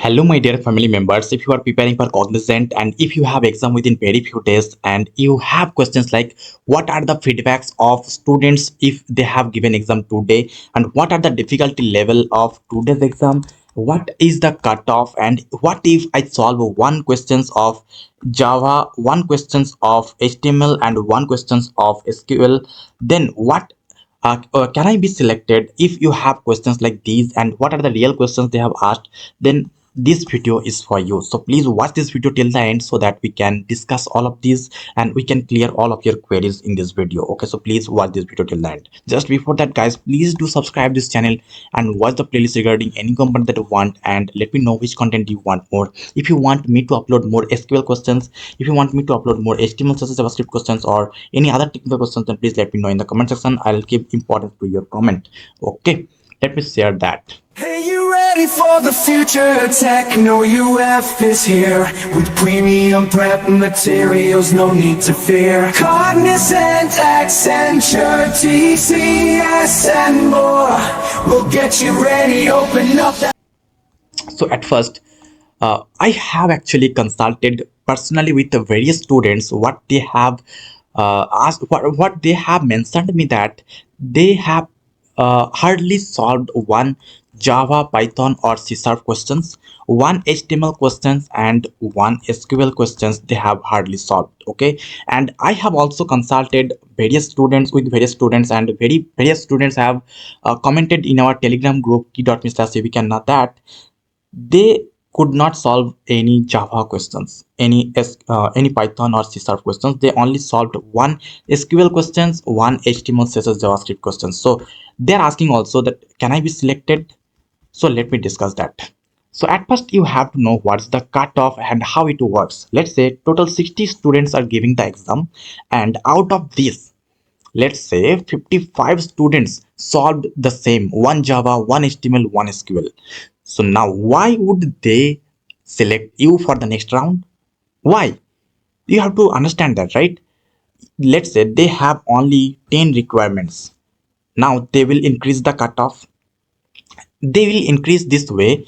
Hello, my dear family members. If you are preparing for Cognizant and if you have exam within very few days and you have questions like what are the feedbacks of students if they have given exam today and what are the difficulty level of today's exam, what is the cutoff and what if I solve one questions of Java, one questions of HTML and one questions of SQL, then what can I be selected? If you have questions like these and what are the real questions they have asked, then this video is for you. So please watch this video till the end so that we can discuss all of these and we can clear all of your queries in this video. Okay, so please watch this video till the end. Just before that, guys, please do subscribe this channel and watch the playlist regarding any component that you want and let me know which content you want more. If you want me to upload more SQL questions, if you want me to upload more HTML such as JavaScript questions or any other technical questions, then please let me know in the comment section. I'll give importance to your comment. Okay, let me share that. Hey, you ready for the future? Techno UF is here with premium prep materials, no need to fear. Cognizant, Accenture, TCS, and more. We'll get you ready. Open up that. So at first, I have actually consulted personally with the various students what they have asked, what they have mentioned me that they have hardly solved one Java, Python or C# questions, one HTML questions and one SQL questions they have hardly solved. Okay, and I have also consulted various students with various students and various students have commented in our Telegram group t.me/cvcanna that they could not solve any Java questions, any Python or C# questions. They only solved one SQL questions, one HTML, CSS, JavaScript questions. So they're asking also that can I be selected? So let me discuss that. So at first you have to know what's the cutoff and how it works. Let's say total 60 students are giving the exam, and out of this, let's say 55 students solved the same one Java, one HTML, one SQL. So now why would they select you for the next round? Why? You have to understand that, right? Let's say they have only 10 requirements. Now they will increase the cutoff. They will increase this way.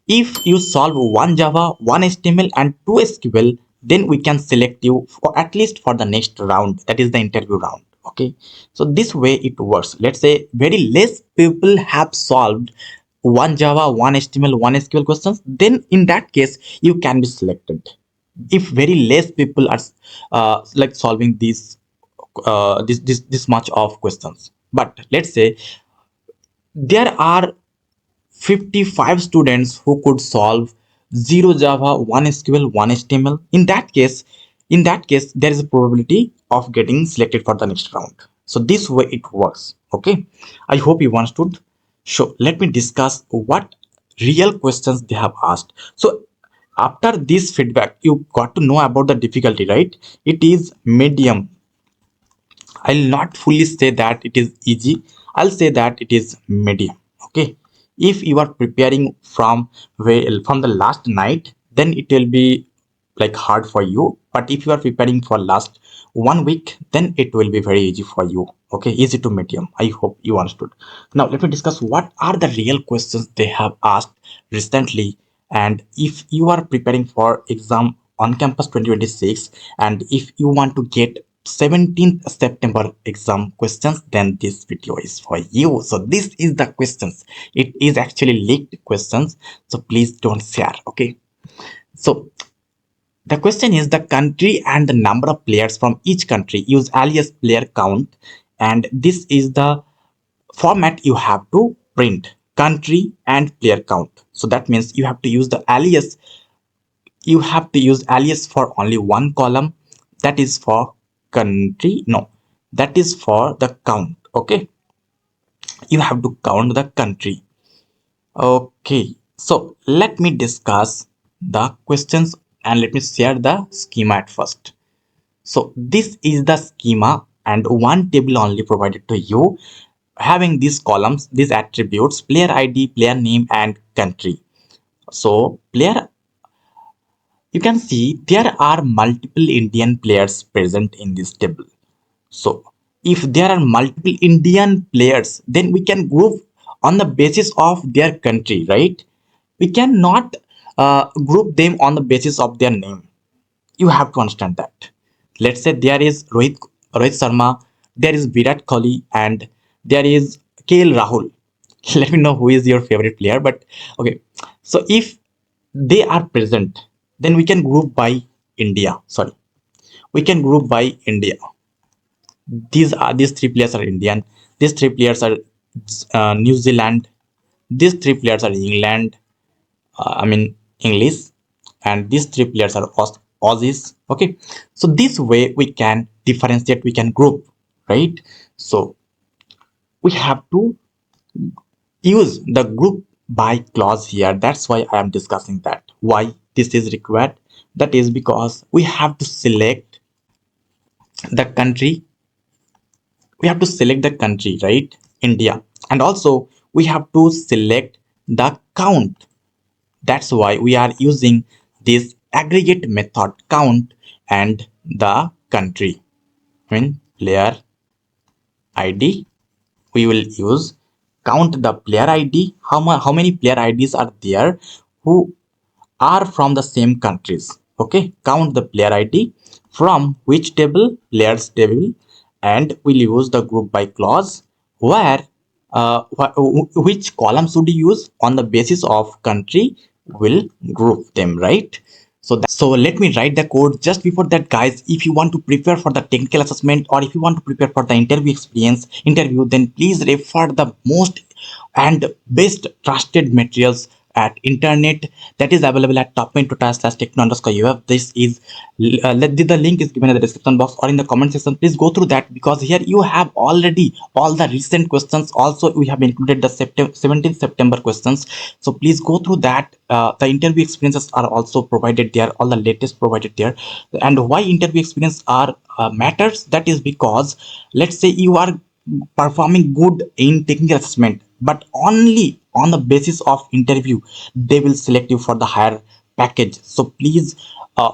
If you solve one Java, one HTML and two SQL, then we can select you for at least for the next round, that is the interview round. Okay, so this way it works. Let's say very less people have solved one Java, one HTML, one SQL questions, then in that case you can be selected. If very less people are like solving this much of questions, but let's say there are 55 students who could solve 0 Java, 1 SQL, 1 HTML. In that case, there is a probability of getting selected for the next round. So this way it works. Okay, I hope you understood. So let me discuss what real questions they have asked. So after this feedback, you got to know about the difficulty, right? It is medium. I'll not fully say that it is easy. I'll say that it is medium. Okay. If you are preparing from the last night, then it will be like hard for you. But if you are preparing for last 1 week, then it will be very easy for you. Okay, easy to medium. I hope you understood. Now let me discuss what are the real questions they have asked recently. And if you are preparing for exam on campus 2026, and if you want to get 17th September exam questions, then this video is for you. So this is the questions. It is actually leaked questions, so please don't share. Okay, so the question is the country and the number of players from each country use alias player count, and this is the format you have to print: country and player count. So that means you have to use the alias. You have to use alias for only one column, that is for country. No, that is for the count. Okay, you have to count the country. Okay, so let me discuss the questions and let me share the schema at first. So this is the schema and one table only provided to you, having these columns, these attributes: player ID, player name and country. So player, you can see there are multiple Indian players present in this table. So if there are multiple Indian players, then we can group on the basis of their country, right? We cannot group them on the basis of their name. You have to understand that. Let's say there is Rohit Sharma, there is Virat Kohli, and there is KL Rahul. Let me know who is your favorite player. But okay, so if they are present, then we can group by India. Sorry, we can group by India. These three players are Indian. These three players are New Zealand. These three players are England. I mean English, and these three players are Aussies. Okay, so this way we can differentiate, we can group, right? So we have to use the group by clause here. That's why I am discussing that. Why this is required? That is because we have to select the country. We have to select the country, right? India, and also we have to select the count. That's why we are using this aggregate method count and the country. I mean player ID. We will use count the player ID. How many player IDs are there who are from the same countries? Okay, count the player ID from which table? Players table, and we'll use the group by clause where which column should you use on the basis of country will group them, right? So let me write the code. Just before that, guys, if you want to prepare for the technical assessment or if you want to prepare for the interview, then please refer the most and best trusted materials at internet that is available at top.tutorial/techno_uf. This is the link is given in the description box or in the comment section. Please go through that because here you have already all the recent questions. Also we have included the 17th September questions, so please go through that. The interview experiences are also provided there, all the latest provided there. And why interview experience are matters? That is because let's say you are performing good in technical assessment, but only on the basis of interview they will select you for the higher package. So please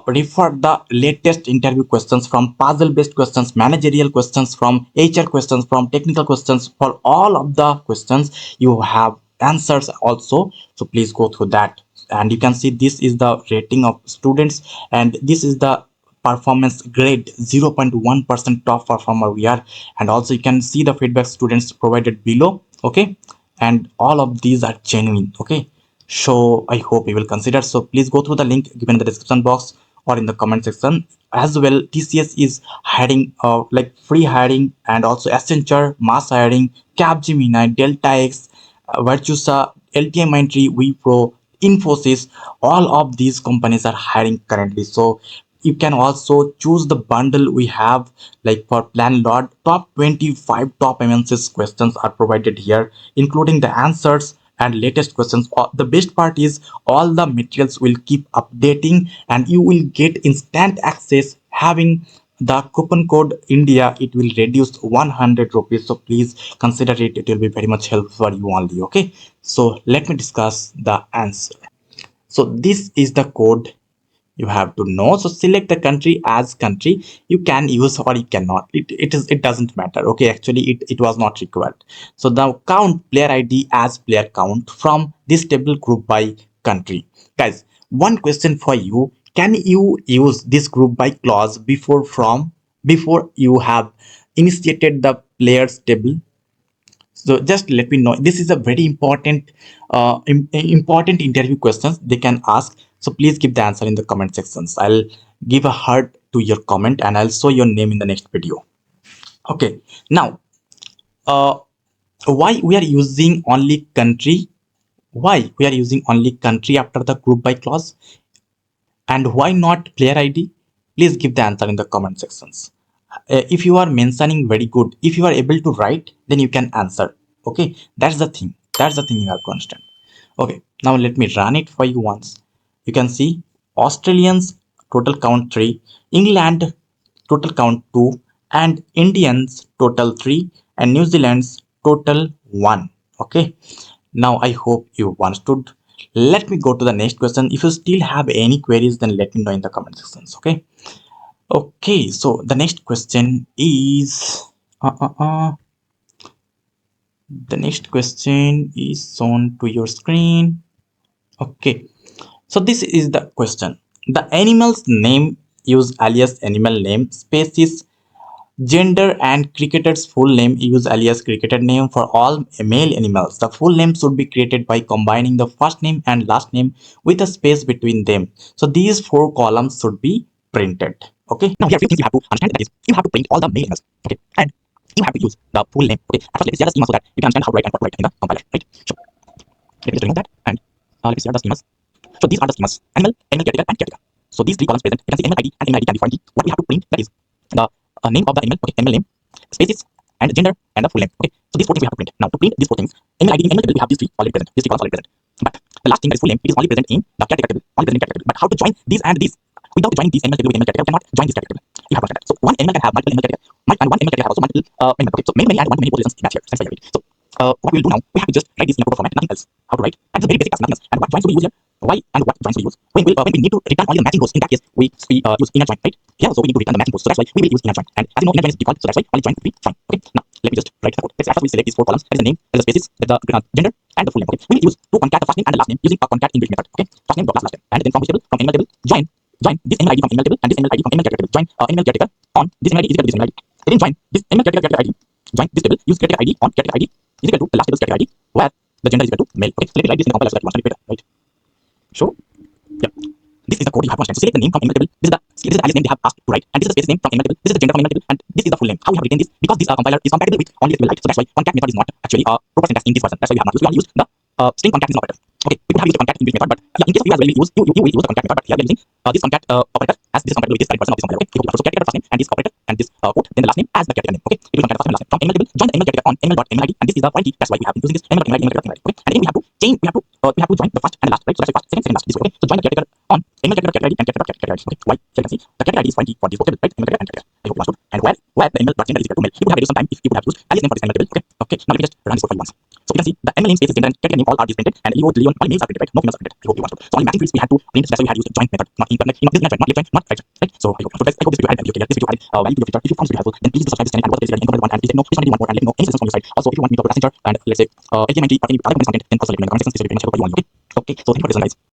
refer the latest interview questions, from puzzle based questions, managerial questions, from HR questions, from technical questions. For all of the questions you have answers also, so please go through that. And you can see this is the rating of students, and this is the performance grade. 0.1% top performer we are. And also you can see the feedback students provided below. Okay, and all of these are genuine. Okay, so I hope you will consider. So please go through the link given in the description box or in the comment section. As well, TCS is hiring like free hiring, and also Accenture mass hiring, Capgemini, Delta X, Virtusa, LTI Mindtree, Wipro, Infosys. All of these companies are hiring currently. So you can also choose the bundle we have. Like for plan lot, top 25 top MNCs questions are provided here, including the answers and latest questions. The best part is all the materials will keep updating, and you will get instant access. Having the coupon code India, it will reduce 100 rupees. So please consider it. It will be very much helpful for you only. Okay, so let me discuss the answer. So this is the code you have to know. So select the country as country. You can use or you cannot. It doesn't matter. Okay, actually it was not required. So now count player ID as player count from this table group by country. Guys, one question for you. Can you use this group by clause before you have initiated the players table? So just let me know. This is a very important interview questions they can ask. So please give the answer in the comment sections. I'll give a heart to your comment and I'll show your name in the next video. Okay, now uh, why we are using only country? Why we are using only country after the group by clause? And why not player ID? Please give the answer in the comment sections. If you are mentioning very good, if you are able to write, then you can answer. Okay, that's the thing you have to understand. Okay, now let me run it for you once. You can see Australians total count 3, England total count 2, and Indians total 3, and New Zealand's total 1. Okay, now I hope you understood. Let me go to the next question. If you still have any queries, then let me know in the comment sections. Okay. Okay, so the next question is uh, uh, uh, the next question is shown to your screen. Okay, So this is the question. The animal's name use alias animal name, species, gender, and cricketer's full name use alias cricketer name for all male animals. The full name should be created by combining the first name and last name with a space between them. So these four columns should be printed. Okay. Now here are a few things you have to understand. That is, you have to print all the male animals. Okay. And you have to use the full name. Okay. At first, let's share the schema so that you can understand how to write and what to write in the compiler. Right. So let me just remove that and let me share the schemas. So these are the schemas: animal, animal caretaker, and caretaker. So these three columns present. You can see animal ID and animal ID can be found. What we have to print, that is the name of the animal, okay, animal name, species, and gender, and the full name. Okay. So these four things we have to print. Now to print these four things, animal ID in animal table we have these three already present. These three columns already present. But the last thing, that is full name, it is only present in the caretaker table. Only present in caretaker table. But how to join these and these? Without joining these animal table with animal caretaker, we cannot join this caretaker table. You have to understand that. So one animal can have multiple animal caretaker, and one animal caretaker have also multiple animal. Okay. So many and one to many positions match here. That's why right. So what we will do now, we have to just write this in a proper format, nothing else. How to write? And it's a very basic task, nothing else. And what joins do we use here? Why and what joins do we use? When we need to return only the matching rows, in that case we use inner join, right? Yeah, so we need to return the matching rows. So that's why we will use inner join. And as you know, inner join is default, so that's why only join would be join. Okay. Now let me just write the code. Let's after we select these four columns, that is the name, that is the species, that is the gender, and the full name. Okay. We will use to concat the first name and the last name using a concat inbuilt method. Okay. First name dot last name, and then from which table? From animal table, join this animal ID from animal table and this animal ID from animal caretaker table. Join animal caretaker on this animal ID is equal to this animal ID. Then join this animal caretaker ID. Join this table, use caretaker ID on caretaker ID is equal to the last table's caretaker ID, where the gender is equal to male. Okay. So let me write this in the compiler so that you understand it better, right? So yeah, this is the code you have to understand. So select the name from animal table. This is the alias name they have asked to write, and this is the species name from animal table. This is the gender from animal table, and this is the full name. How we have written this? Because this compiler is compatible with only SQL, right? So that's why concat method is not actually a proper syntax in this version. That's why we have not used. We only used the string concat is operator. Okay, we could have used the concat inbuilt method, but yeah, in case of you as well, you will use the concat method. But here we are using this concat operator as this is compatible with this current version of this compiler. Okay, so caretaker first name and this operator and this code, then the last name as the caretaker name. Okay, it will concat the first name and last name from animal table. Join the animal caretaker on animal dot animal ID, and this is the point key. That's why we have been using this animal dot animal ID. Okay, and then we have to change. We have to join the first and the last, right? So that's why first, second, last. This way. Okay, so join the caretaker on animal caretaker ID and caretaker ID. Okay, why? So you can see the caretaker ID is point key for this table, right? Animal caretaker and caretaker. I hope you understood. And where the animal dot gender is equal to male. You could have reduced some time if you would have used alias name for this animal table. Okay, okay. Now let me just run this code for you once. So you can see the animal name, spaces, gender, and caretaker name all are disprinted, and Leo, Leon, all males are printed, right? No females are printed. I hope you understood. So only matching fields we had to print. That's why we had used the join method, not in this left join, not left join, right? So I hope you understood. I hope this video had value. This video added value to your future. If you found this video helpful, then please do subscribe to this channel and watch this video and comment one. And if you said no, please comment one more and let me know any suggestions from your side. Also, if you want me to upload a passenger and let's say HTML or any other content, then also let me know in the comment section. This will be very much helpful for you only. Okay. Okay. So thank you for listening, guys.